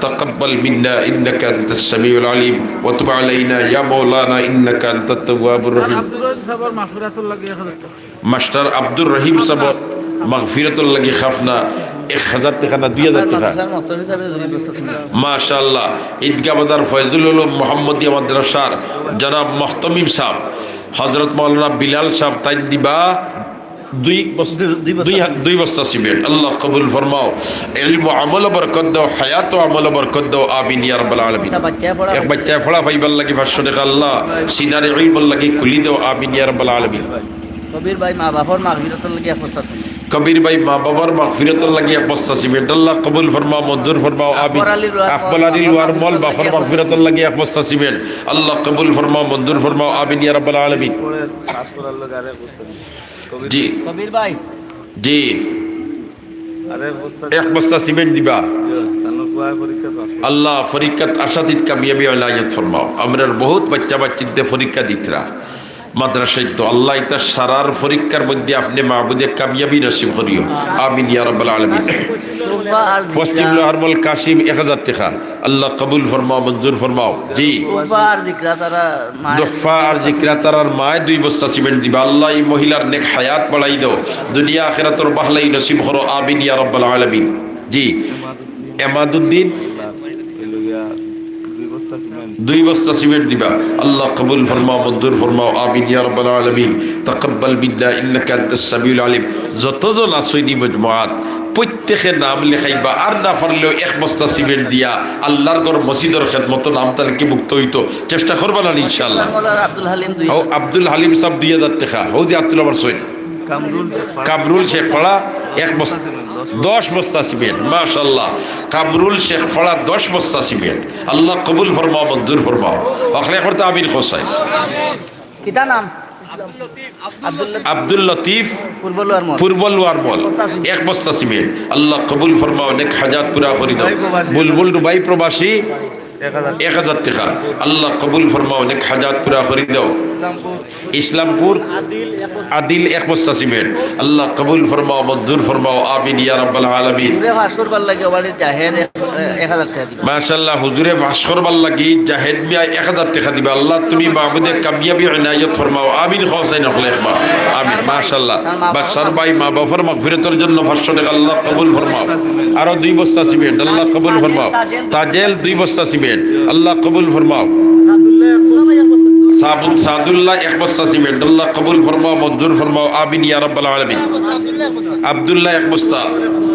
A: تقبل منا إنك أنت السميع العليم وتب علينا يا مولانا إنك أنت التواب الرحيم. মাস্টার আব্দুর রহিম সাহেব মাগফিরাতুল লাগি খাফনা 1000 টাকা না 2000 টাকা, মাশাআল্লাহ। ঈদগাহ বাজার ফয়জুল উলুম মোহাম্মদিয়া মাদ্রাসার জনাব মুহতামিম সাহেব, হযরত মাওলানা বিলাল সাহেব তাই দিবা 2 বস্তা সিমেন্ট, আল্লাহ কবুল ফরমাও। ইলম আমল বরকত দাও, হায়াত আমল বরকত দাও, আমিন ইয়া রাব্বাল আলামিন। এক বাচ্চা ফড়া ফাইবার লাগি 500 টাকা, আল্লাহ সিনারে ইলম লাগি খুলি দাও, আমিন ইয়া রাব্বাল আলামিন। কবির ভাই মা বাবার মাগফিরাতুল লাগি 1 বস্তা সিমেন্ট, আল্লাহ কবুল ফরমাও, মঞ্জুর ফরমাও, আমিন। আকবর আলী ওয়ার মল বাফর মাগফিরাতুল লাগি 1 বস্তা সিমেন্ট, আল্লাহ কবুল ফরমাও, মঞ্জুর ফরমাও, আমিন ইয়া রাব্বাল আলামিন। জি কবির ভাই জি 1 বস্তা সিমেন্ট দিবা, আল্লাহ পরীক্ষাত আশাতীত কামিয়াবি আলায়াত ফরমাও। আমরার বহুত বাচ্চা বাচ্চিতে পরীক্ষা দিতরা, মাদ্রাসায় তো আল্লাহ এটা সারার পরীক্ষার মধ্যে আপনি মাহবুদে কামিয়াবি নসিব করিও আমিন ইয়া রাব্বাল আলামিন।
C: তোফা আর
A: পশ্চিম লোহারমল কাশিম 1000 টাকা আল্লাহ কবুল ফরমাও মঞ্জুর ফরমাও। জি
C: তোফা আর জিকরা তারা
A: দফা আর জিকরা তারার মায় 2 বস্তা সিমেন্ট দিবা আল্লাহ এই মহিলার নেক হায়াত বাড়াই দাও দুনিয়া আখিরাতের বাহলাই নসিব করো আমিন ইয়া রাব্বাল আলামিন। জি এমাদউদ্দিন 2 বস্তা সিমেন্ট দিবা আল্লাহ কবুল ফরমাও মঞ্জুর ফরমাও আমিন ইয়া রাব্বাল আলামিন। তাকাব্বাল মিন্না ইন্নাকা আনতাস সামিউল আলিম। যতজন আসইনি মজমুআত প্রত্যেকে নাম লেখাইবা আর না পারলেও 1 বস্তা সিমেন্ট দিয়া আল্লাহর ঘর মসজিদের খেদমত নাম তালিকে মুক্ত হইতো চেষ্টা করবা না ইনশাআল্লাহ।
C: আব্দুল হালিম
A: ও আব্দুল হালিম সাহেব 2000 টাকা ও যে আব্দুল আবার সৈন কামরুল শেখ ফলা 1 বস্তা 10 বস্তা সিমেন্ট মাশাআল্লাহ। কামরুল শেখ ফলা 10 বস্তা সিমেন্ট আল্লাহ কবুল ফরমাও মঞ্জুর ফরমাও আখলে করতে আমিন হোসাই।
C: কিতা নাম
A: আব্দুল লতিফ
C: পূর্বলোয়ার
A: পূর্বলোয়ার মল 1 বস্তা সিমেন্ট আল্লাহ কবুল ফরমাও নেক হাজাত পুরা করি দাও। বুলবুল দুবাই প্রবাসী 1000 টাকা আল্লাহ কবুল ফরমাও নেক হাজাত পুরা করি দাও। ইসলামপুর আদিল 1 বস্তা সিমেন্ট আল্লাহ কবুল ফরমাও মঞ্জুর ফরমাও আমিন ইয়া রাব্বাল আলামিন।
C: ভাস্কর পাল লাগে ওবারে জাহেদ 1000 টাকা দিবা
A: মাশাআল্লাহ হুজুরে ভাস্কর পাল লাগি জাহেদ মিয়া 1000 টাকা দিবা আল্লাহ তুমি মাহবুদে কামিয়াবি ইনায়াত ফরমাও আমিন হোসাইন হলেখবা আমিন মাশাআল্লাহ। বাদশার ভাই মা বাবার মাগফিরাতের জন্য 500 টাকা আল্লাহ কবুল ফরমাও। আরো 2 বস্তা সিমেন্ট আল্লাহ কবুল ফরমাও। তাজেল 2 বস্তা সিমেন্ট আল্লাহ কবুল ফরমাও। সাদুল্লাহ 1 বস্তা সিমেন্ট আল্লাহ কবুল ফরমাও মঞ্জুর ফরমাও আমিন ইয়া রাব্বাল আলামিন। আব্দুল্লাহ 1 বস্তা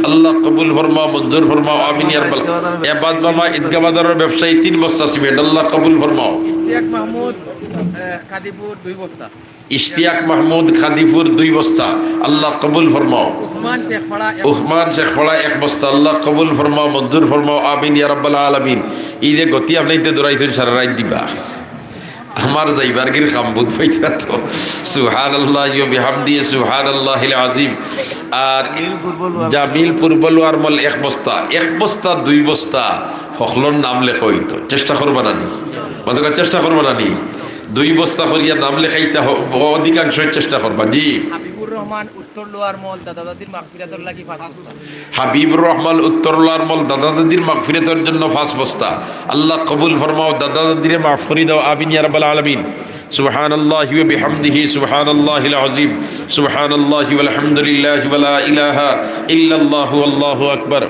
A: আল্লাহ কবুল ফরমাও মঞ্জুর ফরমাও আমিন ইয়া রাব্বাল। এবাদ মামা ঈদগাহ বাজারের ব্যবসায়ী 3 বস্তা সিমেন্ট আল্লাহ কবুল ফরমাও।
D: ইশতিয়াক মাহমুদ কাদিপুর 2 বস্তা।
A: ইশতিয়াক মাহমুদ খাদিপুর 2 বস্তা আল্লাহ কবুল ফরমাও। উসমান শেখ ফড়া 1 বস্তা আল্লাহ কবুল ফরমাও মঞ্জুর ফরমাও আমিন ইয়া রাব্বাল আলামিন। ঈদে গতি আপনাইতে দৌড়াইছেন সারা রাত দিবা আমার যাইবার গির খামবুদ পাইতা তো সুবহানাল্লাহ ওয়া বিহামদিহি সুবহানাল্লাহিল আযীম। আর জামিল পূর্বলোয়ার মল 1 বস্তা 1 বস্তা 2 বস্তা হখলর নাম লেখা হইতো চেষ্টা করবা না নি মাঝে চেষ্টা করবা না নি 2 বস্তা করিয়া নাম লেখাইতে অধিকাংশ চেষ্টা করবা। জি
D: হাবিবুর রহমান উত্তর লোয়ার মল দাদা দাদির মাগফিরাতের লাগি 5 বস্তা।
A: হাবিবুর রহমান উত্তর লোয়ার মল দাদা দাদির মাগফিরাতের জন্য 5 বস্তা আল্লাহ কবুল ফরমাও দাদা দাদিরে মাফ করে দাও আমিন ইয়া রাব্বাল আলামিন। সুবহানাল্লাহি ওয়া বিহামদিহি সুবহানাল্লাহিল আযীম সুবহানাল্লাহি ওয়াল হামদুলিল্লাহি ওয়া লা ইলাহা ইল্লাল্লাহু আল্লাহু আকবার।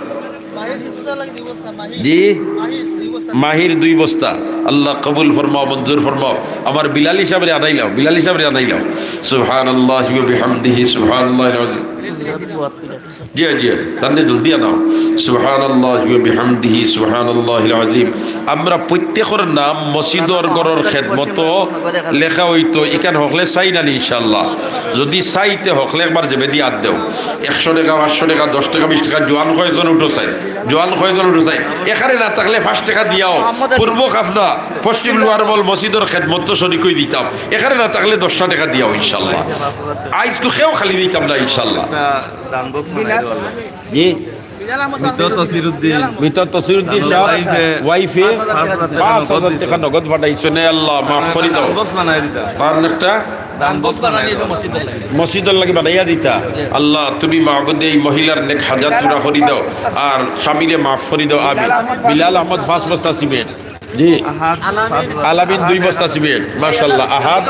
A: জি মাহির 2 বস্তা আল্লাহ কবুল ফরমাও মঞ্জুর ফরমাও। আমার বিলালি সাহেবের আনাইলাও সুবহানাল্লাহি ওয়া বিহামদিহি সুবহানাল্লাহিল আযীম। জি জি তান্নে জলদি আনাও সুবহানাল্লাহি ওয়া বিহামদিহি সুবহানাল্লাহিল আযীম। আমরা প্রত্যেকের নাম মসজিদর ঘরের খেদমত লেখা হইতো এখান হকলে চাই না ইনশাআল্লাহ। যদি চাইতে হকলে একবার যাবে দিয়ে আদ দেও 100 টাকা 500 টাকা 10 টাকা 20 টাকা জোয়ান কয়জন উঠো চাই এখানে না থাকলে 5 টাকা দিয়াও পূর্ব খাফনা পশ্চিম লোয়ারমল মসজিদর খেদমত তো শরিকই দিতাম এখানে না থাকলে 10 টাকা দিয়াও ইনশাআল্লাহ আজ তো খেয়েও খালি দিতাম না ইনশাআল্লাহ। জি মিতা তসিরুদ্দিন ওয়াইফে 5000 টাকা নগদ পাঠাইছেন আল্লাহ মাফ করে দাও। তার একটা মসজিদের লাগে বানাইয়া দিতা আল্লাহ তুমি মাহবুদে এই মহিলার নেক হাজাত পুরা করে দাও আর স্বামীরে মাফ করে দাও আমিন। বিলাল আহমদ 5 বস্তা সিমেন্ট। জি আলামিন 2 বস্তা সিমেন্ট মাশাআল্লাহ। আহাদ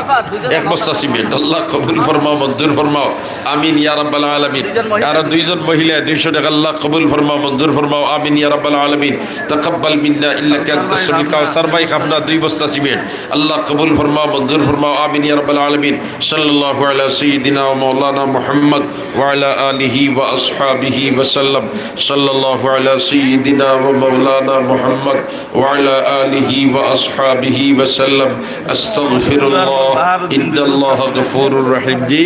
A: 1 বস্তা সিমেন্ট আল্লাহ কবুল ফরমাও মঞ্জুর ফরমাও আমিন ইয়া রাব্বাল আলামিন। আর 2 জন মহিলা 200 টাকা আল্লাহ কবুল ফরমাও মঞ্জুর ফরমাও আমিন ইয়া রাব্বাল আলামিন। তাকাব্বাল মিন্না ইন্নাকা আনতাস সামিউল কাউসার ভাই খাফনা 2 বস্তা সিমেন্ট আল্লাহ কবুল ফরমাও মঞ্জুর ফরমাও আমিন ইয়া রাব্বাল আলামিন। সাল্লাল্লাহু আলা সাইয়্যিদিনা ওয়া মাওলানা মুহাম্মদ ওয়া আলা আলিহি ওয়া আসহাবিহি ওয়া সাল্লাম। সাল্লাল্লাহু আলা সাইয়্যিদিনা ওয়া মাওলানা মুহাম্মদ ওয়া আলা আলিহি ওয়া আসহাবিহি ওয়া সাল্লাম। আস্তাগফিরুল্লাহ ইন্নাল্লাহা গফুরুর রহিম। জি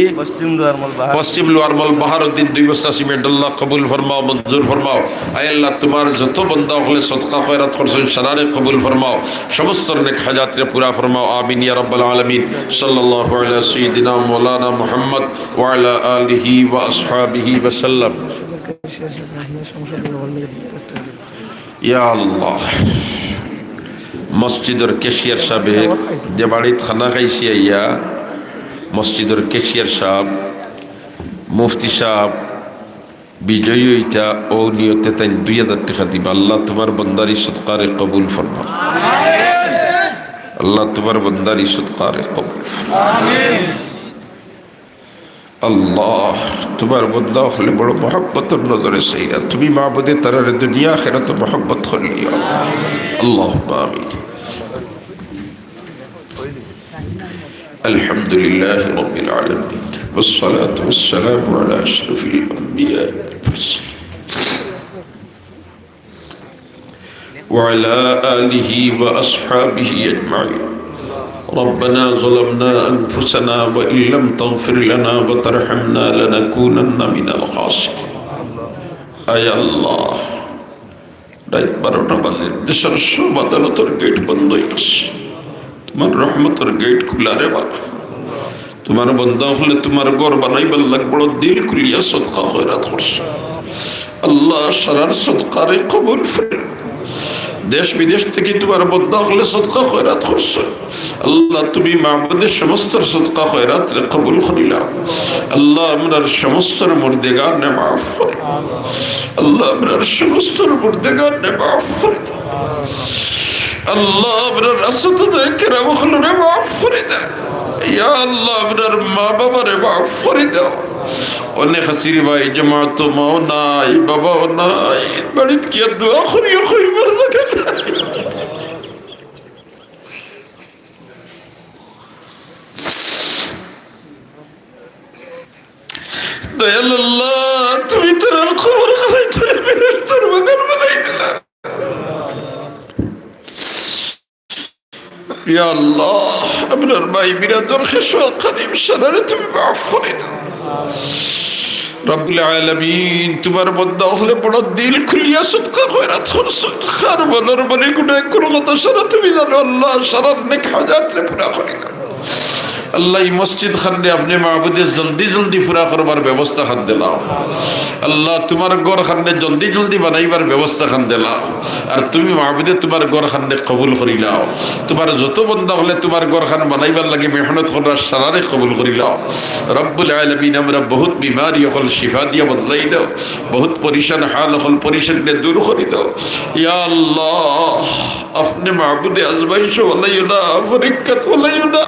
A: পশ্চিম লোয়ারমল বাহারউদ্দিন 2 বস্তা সিমেন্ট আল্লাহ কবুল ফরমাও মঞ্জুর ফরমাও। আয় আল্লাহ তোমার যত বান্দা হলে সদকা খয়রাত করছেন সারারে কবুল ফরমাও সমস্ত নেক হাজাতরে পুরা ফরমাও আমিন ইয়া রাব্বাল আলামিন। সাল্লাল্লাহু আলা সাইয়্যিদিনা মাওলানা মুহাম্মদ ওয়া আলা আলিহি ওয়া আসহাবিহি ওয়া সাল্লাম। ইয়া আল্লাহ মসজিদের ক্যাশিয়ার সাহেব যে বাড়িত খানা খাইছি আইয়া মসজিদের কেশিয়ার সাহেব, মুফতি সাহেব বিজয়ী হইতা ও নিয়তে তাই 2000 টাকা দিবা। আল্লাহ তোমার বন্দারি সৎকারে কবুল ফরমা। আল্লাহ তোমার বন্দারি সৎকারে কবুল ফরমা। আল্লাহ তোমার বন্দা হলে বড় মহব্বতের নজরে সেইরা তুমি মাবুদে তারার দুনিয়া আখিরাত মহব্বত করিও। আল্লাহুম্মা আমিন। আলহামদুলিল্লাহি রাব্বিল আলামিন والصلاة والسلام على أشرف الأنبياء والمرسلين وعلى آله وأصحابه أجمعين. ربنا ظلمنا أنفسنا وإن لم تغفر لنا وترحمنا لنكونن من الخاسرين. أي الله রাত 12টা বাজে, দেশের সব আদালতের গেট বন্ধ হয়ে গেছে, তোমার রহমতের গেট খোলা রে বাবা। তোমার বন্ধা হলে তোমার ঘর বানাইবার লাগ বড় দিল খুলিয়া সদকা খয়রাত করছো। আল্লাহ সারার সদকারে কবুল ফের। দেশ বিদেশ থেকে তোমার বন্ধা হলে সদকা খয়রাত করছো। আল্লাহ তুমি মাহবুদের সমস্ত সদকা খয়রাত কবুল করিলাম। আল্লাহ আমরার সমস্ত মুর্দেগার নে মাফ করে। আল্লাহ আমরার সমস্ত মুর্দেগার নে মাফ করে। আল্লাহ আমরার আসতদে কেরাম হলরে মাফ করে দেয়। ইয়া আল্লাহ আপনার মা বাবারে মাফ করে দাও। অনেক হাসির ভাই জামাত মাও নাই, বাবাও নাই, বাড়িতে কি দোয়া করিও কইবার জায়গা নাই। দয়াল আল্লাহ তুমি তোর খবর খাই তোরে মেরে তোর বাগান বানাই দিলা। ইয়া আল্লাহ আপনার ভাই বিরাদর খেশোয়া কাদিম সারারে তুমি মাফ করে দাও। রব্বুল আলামিন তোমার বান্দা হলে বড় দিল খুলিয়া সদকা খয়রাত করছো। খার বলার বলে গুনাহ কোন কথা সারা তুমি জানো। আল্লাহ সারার নেক হাজাত রে পুরা করে দাও। আল্লাহ এই মসজিদ খানে আপনি মাহবুদে জলদি জলদি পুরা করবার ব্যবস্থা খান দিলাও। আল্লাহ তোমার ঘর খানে জলদি জলদি বানাইবার ব্যবস্থা খান দিলাও। আর তুমি মাহবুদে তোমার ঘর খানে কবুল করিলাও। তোমার যত বন্ধা হলে তোমার ঘর খান বানাইবার লাগে মেহনত করার সারারে কবুল করিলাও। রব্বুল আলামিন আমরা বহুত বিমারি হল শিফা দিয়া বদলাই দাও। বহুত পরিশান হাল হল পরিশানকে দূর করে দাও। ইয়া আল্লাহ আপনি মাহবুদে আজমাইশ ওয়ালাইও না, ফরিকাত ওয়ালাইও না,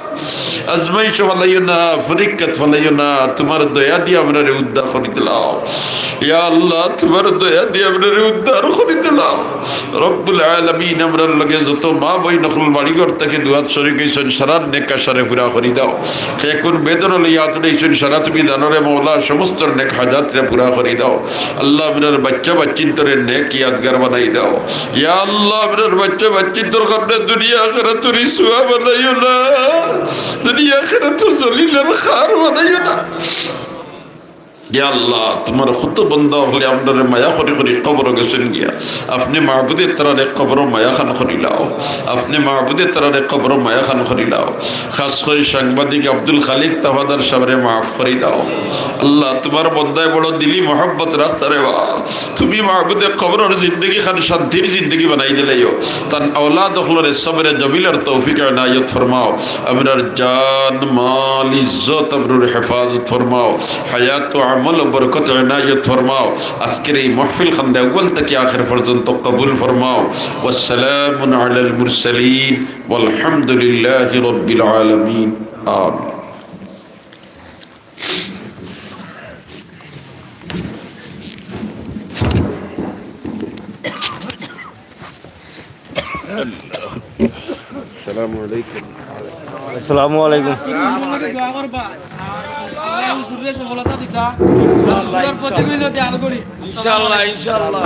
A: আজমাইশ ওয়ালাইও না, ফরিকাত ওয়ালাইও না। তোমার দয়া দিয়ে আমরা উদ্ধার করে দিলাও। ইয়া আল্লাহ তোমার দয়া দিয়ে আমরা উদ্ধার করে দিলাও। রব্বুল আলামিন আমরার লগে যত মা বই নকল বাড়িঘর থেকে দুয়াত শরীক হইছেন সারার নেক আশারে পুরা করে দাও। এখন বেদন লইয়া তুলাইছেন সারা তুমি জানরে মওলা সমস্ত নেক হাজাতরে পুরা করে দাও। আল্লাহ আমরার বাচ্চা বাচ্চিন্তরে নেক ইয়াদগার বানাই দাও। ইয়া আল্লাহ আমরার বাচ্চা বাচ্চিন্তর কারণে দুনিয়া আখিরাত রিসওয়া বানাইও না, দুনিয়া আখিরাত জলিলের খার বানাইও না। ইয়া আল্লাহ তোমার কত বন্ধা হলে আপনার মায়া করি করি কবর গেছেন গিয়া আপনি মাহবুদে তারারে কবর মায়া খান করিলাও। আপনি মাহবুদে তারারে কবর মায়া খান করিলাও। খাস করে সাংবাদিক আব্দুল খালিক তাওয়াদার সাবরে মাফ করি দাও। আল্লাহ তোমার বন্দায় বড় দিলি মোহাব্বত রাখতারে বা তুমি মাহবুদে কবরের জিন্দগি খান শান্তির জিন্দগি বানাই দিলাইও। তান औलाद হলরে সবরে জমিলার তৌফিক ইনায়ত ফরমাও। আমরার জান মাল ইজ্জত আবরুর হেফাজত ফরমাও। হায়াত আমল বরকত ইনায়ত ফরমাও। আজকের এই মাহফিল খানে আউয়াল থেকে আখির পর্যন্ত কবুল ফরমাও। ওয়াসসালামু আলাল মুরসালিন ওয়ালহামদুলিল্লাহি রাব্বিল আলামিন। আমিন। আসসালামু আলাইকুম।
E: আসসালামু আলাইকুম।
D: ইনশাআল্লাহ ইনশাআল্লাহ।